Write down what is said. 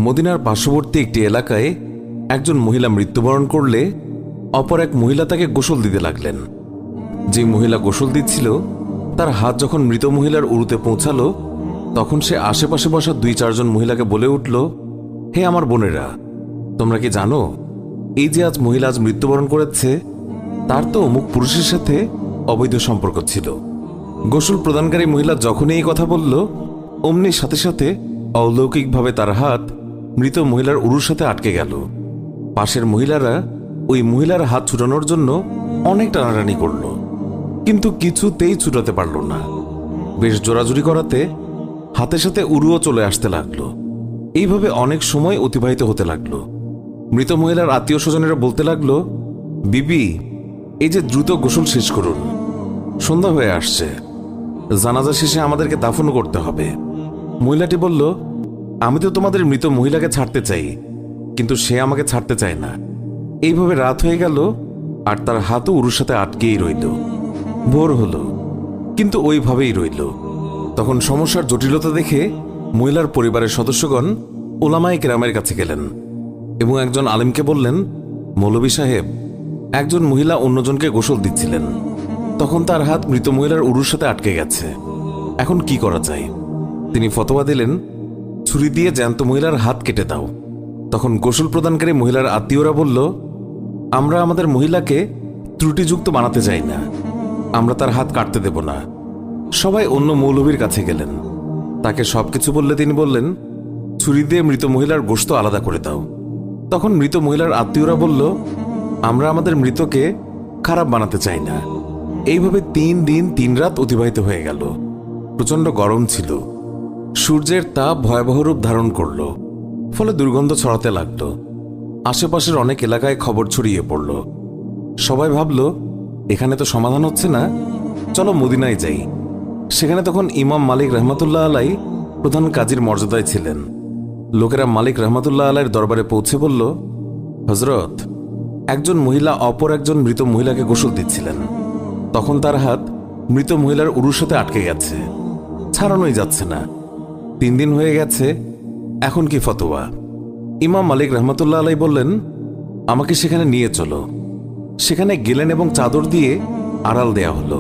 মদিনার পার্শ্ববর্তী একটি এলাকায় একজন মহিলা মৃত্যুবরণ করলে অপর এক মহিলা তাকে গোসল দিতে লাগলেন। যে মহিলা গোসল দিচ্ছিল তার হাত যখন মৃত মহিলার উরুতে পৌঁছালো, তখন সে আশেপাশে বসা 2-4 জন মহিলাকে বলে উঠল, হে আমার বোনেরা, তোমরা কি জানো এই যে আজ মহিলা আজ মৃত্যুবরণ করেছে, তার তো অমুক পুরুষের সাথে অবৈধ সম্পর্ক ছিল। গোসল প্রদানকারী মহিলা যখনই এই কথা বলল, অমনি সাথে সাথে অলৌকিকভাবে তার হাত মৃত মহিলার উরুর সাথে আটকে গেল। পাশের মহিলারা ওই মহিলার হাত ছুটানোর জন্য অনেক টানাটানি করল, কিন্তু কিছুতেই ছুটাতে পারল না। বেশ জোরাজুরি করাতে হাতের সাথে উরুও চলে আসতে লাগলো। এইভাবে অনেক সময় অতিবাহিত হতে লাগলো। মৃত মহিলার আত্মীয় স্বজনেরা বলতে লাগলো, বিবি, এই যে দ্রুত গোসল শেষ করুন, সন্ধ্যা হয়ে আসছে, জানাজা শেষে আমাদেরকে দাফন করতে হবে। মহিলাটি বলল, আমি তো তোমাদের মৃত মহিলাকে ছাড়তে চাই, কিন্তু সে আমাকে ছাড়তে চায় না। এইভাবে রাত হয়ে গেল আর তার হাতও উরুর সাথে আটকেই রইল। ভোর হলো, কিন্তু ওইভাবেই রইল। তখন সমস্যার জটিলতা দেখে মহিলার পরিবারের সদস্যগণ ওলামায়ে কেরামের কাছে গেলেন এবং একজন আলেমকে বললেন, মৌলভী সাহেব, একজন মহিলা অন্যজনকে গোসল দিচ্ছিলেন, তখন তার হাত মৃত মহিলার উরুর সাথে আটকে গেছে, এখন কি করা যায়? তিনি ফতোয়া দিলেন, ছুরি দিয়ে জ্যান্ত মহিলার হাত কেটে দাও। তখন গোসল প্রদানকারী মহিলার আত্মীয়রা বলল, আমরা আমাদের মহিলাকে ত্রুটিযুক্ত বানাতে চাই না, আমরা তার হাত কাটতে দেব না। সবাই অন্য মৌলভীর কাছে গেলেন, তাকে সবকিছু বললে তিনি বললেন, ছুরি দিয়ে মৃত মহিলার গোশত আলাদা করে দাও। তখন মৃত মহিলার আত্মীয়রা বলল, আমরা আমাদের মৃতকে খারাপ বানাতে চাই না। এইভাবে 3 দিন 3 রাত অতিবাহিত হয়ে গেল। প্রচণ্ড গরম ছিল, সূর্যের তাপ ভয়াবহ রূপ ধারণ করল, ফলে দুর্গন্ধ ছড়াতে লাগল। আশেপাশের অনেক এলাকায় খবর ছড়িয়ে পড়ল। সবাই ভাবল, এখানে তো সমাধান হচ্ছে না, চলো মদিনায় যাই। সেখানে তখন ইমাম মালিক রহমতুল্লাহ আলাই প্রধান কাজীর মর্যাদায় ছিলেন। লোকেরা মালিক রহমতুল্লাহ আলাইয়ের দরবারে পৌঁছে বলল, হজরত, একজন মহিলা অপর একজন মৃত মহিলাকে গোসল দিচ্ছিলেন, তখন তার হাত মৃত মহিলার উরুর সাথে আটকে গেছে, ছাড়ানোই যাচ্ছে না। 3 দিন হয়ে গেছে, এখন কি ফতোয়া? ইমাম মালিক রহমতুল্লাহ আলাই বললেন, আমাকে সেখানে নিয়ে চলো। সেখানে গেলেন এবং চাদর দিয়ে আড়াল দেয়া হলো।